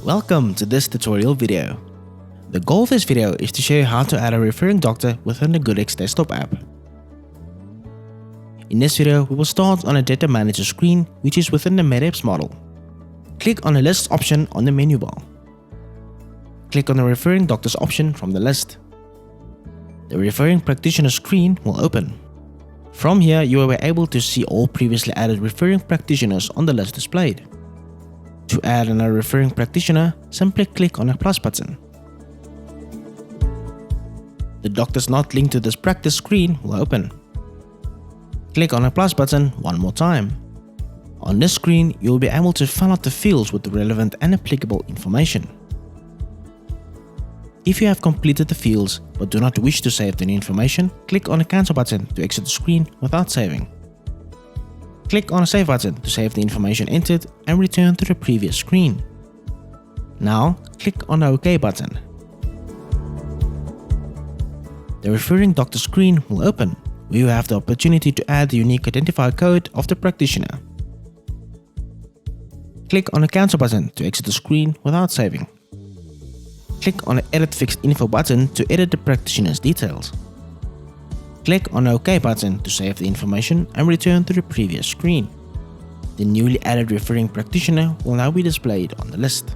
Welcome to this tutorial video. The goal of this video is to show you how to add a referring doctor within the GoodX Desktop app. In this video, we will start on a data manager screen which is within the MedApps model. Click on the list option on the menu bar. Click on the referring doctors option from the list. The referring practitioner screen will open. From here, you will be able to see all previously added referring practitioners on the list displayed. To add another referring practitioner, simply click on the plus button. The doctors not linked to this practice screen will open. Click on the plus button one more time. On this screen, you will be able to fill out the fields with the relevant and applicable information. If you have completed the fields but do not wish to save the new information, click on the cancel button to exit the screen without saving. Click on the save button to save the information entered and return to the previous screen. Now, click on the OK button. The referring doctor screen will open, where you have the opportunity to add the unique identifier code of the practitioner. Click on the cancel button to exit the screen without saving. Click on the Edit Fixed Info button to edit the practitioner's details. Click on the OK button to save the information and return to the previous screen. The newly added referring practitioner will now be displayed on the list.